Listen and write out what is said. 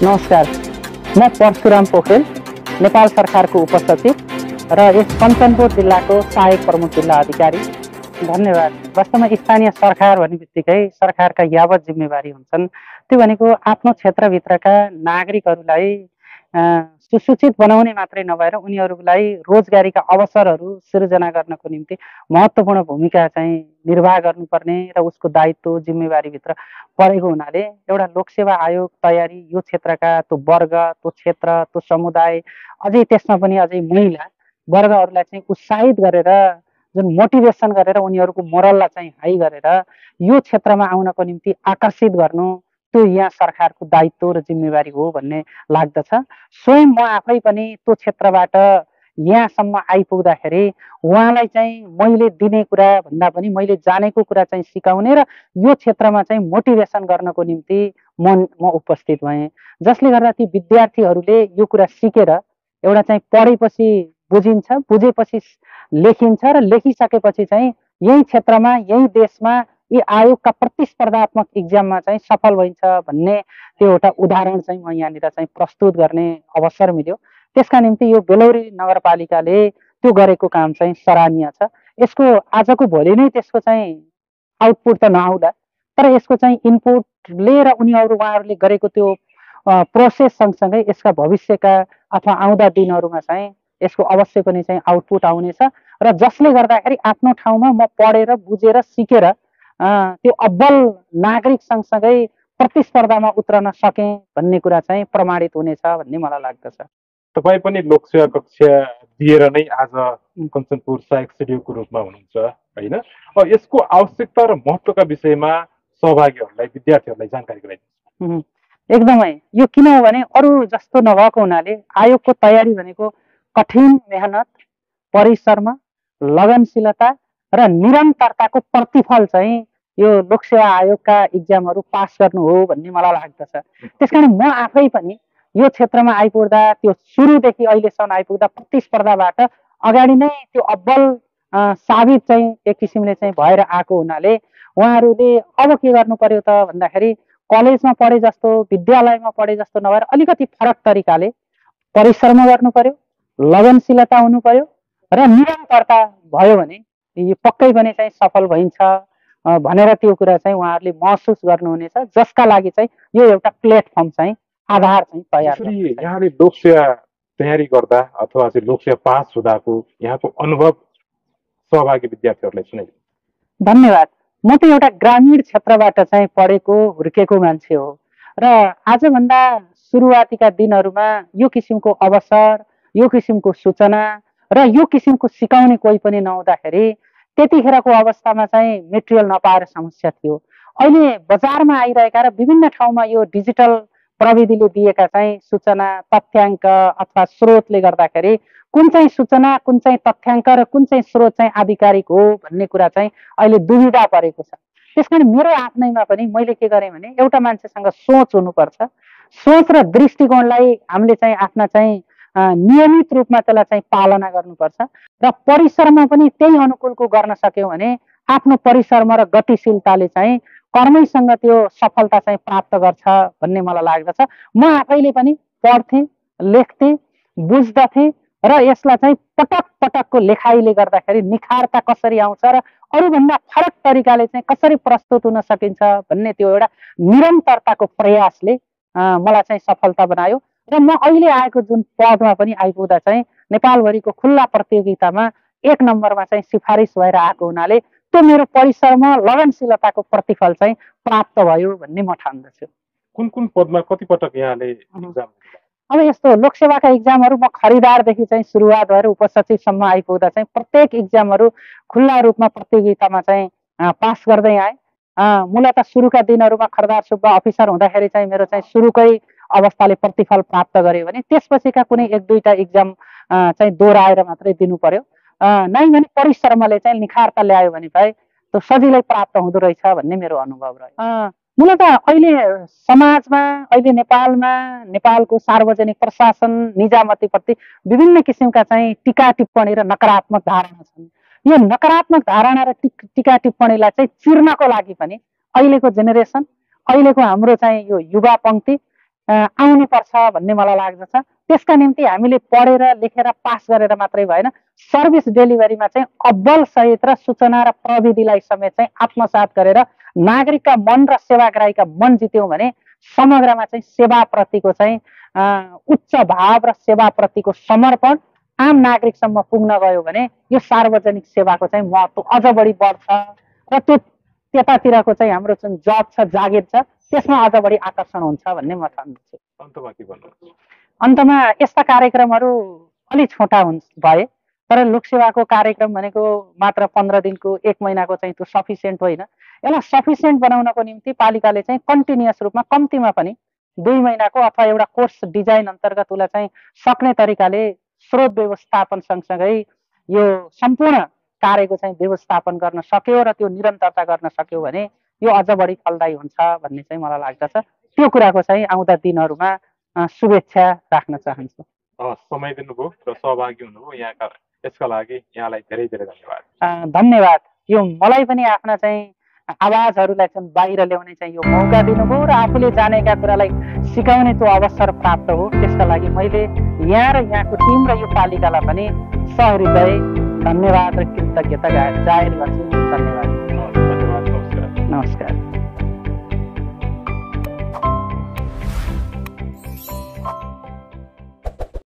नमस्कार, म परशुराम पोखरेल, नेपाल सरकारको उपसचिव र यस कञ्चनपुर जिल्लाको सहायक प्रमुख जिल्ला अधिकारी। धन्यवाद। वास्तवमा स्थानीय सरकार भन्ने बित्तिकै सरकारका यावत जिम्मेवारी हुन्छन्। त्यो भनेको आफ्नो क्षेत्रभित्रका नागरिकहरूलाई सुसूचित बनाउने मात्रै नभएर उनीहरूलाई रोजगारीका अवसरहरू सृजना गर्नको निम्ति महत्त्वपूर्ण भूमिका चाहिँ निर्वाह गर्नुपर्ने र उसको दायित्व जिम्मेवारीभित्र परेको हुनाले एउटा लोकसेवा आयोग तयारी यो क्षेत्रका त्यो वर्ग, त्यो क्षेत्र, त्यो समुदाय, अझै त्यसमा पनि अझै महिला वर्गहरूलाई चाहिँ उत्साहित गरेर जुन मोटिभेसन गरेर उनीहरूको मोरललाई चाहिँ हाई गरेर यो क्षेत्रमा आउनको निम्ति आकर्षित गर्नु त्यो यहाँ सरकारको दायित्व र जिम्मेवारी हो भन्ने लाग्दछ। स्वयं म आफै पनि त्यो क्षेत्रबाट यहाँसम्म आइपुग्दाखेरि उहाँलाई चाहिँ मैले दिने कुरा भन्दा पनि मैले जानेको कुरा चाहिँ सिकाउने र यो क्षेत्रमा चाहिँ मोटिभेसन गर्नको निम्ति म उपस्थित भएँ। जसले गर्दा ती विद्यार्थीहरूले यो कुरा सिकेर एउटा चाहिँ पढेपछि बुझिन्छ, बुझेपछि लेखिन्छ र लेखिसकेपछि चाहिँ यही क्षेत्रमा यही देशमा यी आयोगका प्रतिस्पर्धात्मक इक्जाममा चाहिँ सफल भइन्छ भन्ने त्यो एउटा उदाहरण चाहिँ म यहाँनिर चाहिँ प्रस्तुत गर्ने अवसर मिल्यो। त्यसका निम्ति यो बेलौरी नगरपालिकाले त्यो गरेको काम चाहिँ सराहनीय छ। यसको आजको भोलि नै त्यसको चाहिँ आउटपुट त नआउला, तर यसको चाहिँ इनपुटले र उहाँहरूले गरेको त्यो प्रोसेस सँगसँगै यसका भविष्यका अथवा आउँदा दिनहरूमा चाहिँ यसको अवश्य पनि चाहिँ आउटपुट आउनेछ र जसले गर्दाखेरि आफ्नो ठाउँमा म पढेर बुझेर सिकेर त्यो अब्बल नागरिक सँगसँगै प्रतिस्पर्धामा उत्रन सकेँ भन्ने कुरा चाहिँ प्रमाणित हुनेछ भन्ने मलाई लाग्दछ। तपाईँ पनि लोकसेवा कक्षा दिएर नै आज कञ्चनपुर सहायक सिडिओको रूपमा हुनुहुन्छ होइन? यसको आवश्यकता र महत्त्वका विषयमा सहभागीहरूलाई विद्यार्थीहरूलाई जानकारी गराइदिनुहोस्। एकदमै। यो किन हो भने अरू जस्तो नभएको हुनाले आयोगको तयारी भनेको कठिन मेहनत, परिश्रम, लगनशीलता र निरन्तरताको प्रतिफल चाहिँ यो लोकसेवा आयोगका इक्जामहरू पास गर्नु हो भन्ने मलाई लाग्दछ। त्यसकारण म आफै पनि यो क्षेत्रमा आइपुग्दा त्यो सुरुदेखि अहिलेसम्म आइपुग्दा प्रतिस्पर्धाबाट अगाडि नै त्यो अब्बल साबित चाहिँ एक किसिमले चाहिँ भएर आएको हुनाले उहाँहरूले अब के गर्नु पर्यो त भन्दाखेरि कलेजमा पढे जस्तो विद्यालयमा पढे जस्तो नभएर अलिकति फरक तरिकाले परिश्रम गर्नु पर्यो, लगनशीलता हुनु पर्यो र निरन्तरता भयो भने यो पक्कै पनि चाहिँ सफल भइन्छ भनेर त्यो कुरा चाहिँ उहाँहरूले महसुस गर्नुहुनेछ, जसका लागि चाहिँ यो एउटा प्लेटफर्म चाहिँ आधार चाहिँ तयार गर्छ। यहाँले लोकसेवा तयारी गर्दा अथवा चाहिँ लोकसेवा पास हुँदाको यहाँको अनुभव सहभागी विद्यार्थीहरूलाई सुनाइदिनु। धन्यवाद। म त एउटा ग्रामीण क्षेत्रबाट चाहिँ पढेको हुर्केको मान्छे हो र आजभन्दा सुरुवातीका दिनहरूमा यो किसिमको अवसर, यो किसिमको सूचना र यो किसिमको सिकाउने कोही पनि नहुँदाखेरि त्यतिखेरको अवस्थामा चाहिँ मेटेरियल नपाएर समस्या थियो। अहिले बजारमा आइरहेका र विभिन्न ठाउँमा यो डिजिटल प्रविधिले दिएका चाहिँ सूचना, तथ्याङ्क अथवा स्रोतले गर्दाखेरि कुन चाहिँ सूचना, कुन चाहिँ तथ्याङ्क र कुन चाहिँ स्रोत चाहिँ आधिकारिक हो भन्ने कुरा चाहिँ अहिले दुविधा परेको छ। त्यसकारण मेरो आफ्नैमा पनि मैले के गरेँ भने एउटा मान्छेसँग सोच हुनुपर्छ। सोच र दृष्टिकोणलाई हामीले चाहिँ आफ्ना चाहिँ नियमित रूपमा त्यसलाई चाहिँ पालना गर्नुपर्छ र परिश्रम पनि त्यही अनुकूलको गर्न सक्यौँ भने आफ्नो परिश्रम र गतिशीलताले चाहिँ कर्मैसँग त्यो सफलता चाहिँ प्राप्त गर्छ भन्ने मलाई लाग्दछ। म आफैले पनि पढ्थेँ, लेख्थेँ, बुझ्दथेँ र यसलाई चाहिँ पटक पटकको लेखाइले गर्दाखेरि निखारता कसरी आउँछ र अरूभन्दा फरक तरिकाले चाहिँ कसरी प्रस्तुत हुन सकिन्छ भन्ने त्यो एउटा निरन्तरताको प्रयासले मलाई चाहिँ सफलता बनायो र म अहिले आएको जुन पदमा पनि आइपुग्दा चाहिँ नेपालभरिको खुल्ला प्रतियोगितामा 1 नम्बरमा चाहिँ सिफारिस भएर आएको हुनाले त्यो मेरो परिश्रम लगनशीलताको प्रतिफल चाहिँ प्राप्त भयो भन्ने म ठान्दछु। कुन कुन पदमा कति पटक यहाँले इक्जाम? अब यस्तो लोकसेवाका इक्जामहरू म खरिदारदेखि चाहिँ सुरुवात भएर उपसचिवसम्म आइपुग्दा चाहिँ प्रत्येक इक्जामहरू खुल्ला रूपमा प्रतियोगितामा चाहिँ पास गर्दै आएँ। मूलत सुरुका दिनहरूमा खरिदार सुब्बा अफिसर हुँदाखेरि चाहिँ मेरो चाहिँ सुरुकै अवस्थाले प्रतिफल प्राप्त गर्यो भने त्यसपछिका कुनै 1-2टा इक्जाम चाहिँ दोहोऱ्याएर मात्रै दिनु पर्यो। नै भने परिश्रमले चाहिँ निखारता ल्यायो भने भाइ त्यो सजिलै प्राप्त हुँदो रहेछ भन्ने मेरो अनुभव रह्यो। मूलत अहिले समाजमा, अहिले नेपालमा, नेपालको सार्वजनिक प्रशासन निजामतीप्रति विभिन्न किसिमका चाहिँ टीका टिप्पणी र नकारात्मक धारणा छन्। यो नकारात्मक धारणा र टीका टिप्पणीलाई चाहिँ चिर्नको लागि पनि अहिलेको जेनेरेसन, अहिलेको हाम्रो चाहिँ यो युवा पङ्क्ति आउनुपर्छ भन्ने मलाई लाग्दछ। त्यसका निम्ति हामीले पढेर लेखेर पास गरेर मात्रै भएन, सर्भिस डेलिभरीमा चाहिँ अब्बल सहित र सूचना र प्रविधिलाई समेत चाहिँ आत्मसात गरेर नागरिकका मन र सेवाग्राहीका मन जित्यौँ भने समग्रमा चाहिँ सेवाप्रतिको चाहिँ उच्च भाव र सेवाप्रतिको समर्पण आम नागरिकसम्म पुग्न गयो भने यो सार्वजनिक सेवाको चाहिँ महत्त्व अझ बढी बढ्छ र त्यो त्यतातिरको चाहिँ हाम्रो जुन जब छ, जागिर छ, त्यसमा अझ बढी आकर्षण हुन्छ भन्ने म ठान्छु। अन्तमा के भन्नुहुन्छ? अन्तमा यस्ता कार्यक्रमहरू अलि छोटा भए तर लोकसेवाको कार्यक्रम भनेको मात्र 15 दिनको 1 महिनाको चाहिँ त्यो सफिसियन्ट होइन। यसलाई सफिसियन्ट बनाउनको निम्ति पालिकाले चाहिँ कन्टिन्युअस रूपमा कम्तीमा पनि 2 महिनाको अथवा एउटा कोर्स डिजाइन अन्तर्गत उसलाई चाहिँ सक्ने तरिकाले स्रोत व्यवस्थापन सँगसँगै यो सम्पूर्ण कार्यको चाहिँ व्यवस्थापन गर्न सक्यो र त्यो निरन्तरता गर्न सक्यो भने यो अझ बढी फलदायी हुन्छ भन्ने चाहिँ मलाई लाग्दछ। त्यो कुराको चाहिँ आउँदा दिनहरूमा शुभेच्छा राख्न चाहन्छु। समय दिनुभयो र सहभागी हुनुभयो यहाँका, यसका लागि यहाँलाई धेरै धेरै धन्यवाद। धन्यवाद। यो मलाई पनि आफ्ना चाहिँ आवाजहरूलाई चाहिँ बाहिर ल्याउने चाहिँ यो मौका दिनुभयो र आफूले जानेका कुरालाई सिकाउने त्यो अवसर प्राप्त हो। त्यसका लागि मैले यहाँ र यहाँको टिम र यो पालिकालाई पनि सहृदय धन्यवाद र कृतज्ञता जाहेर गर्छु। धन्यवाद।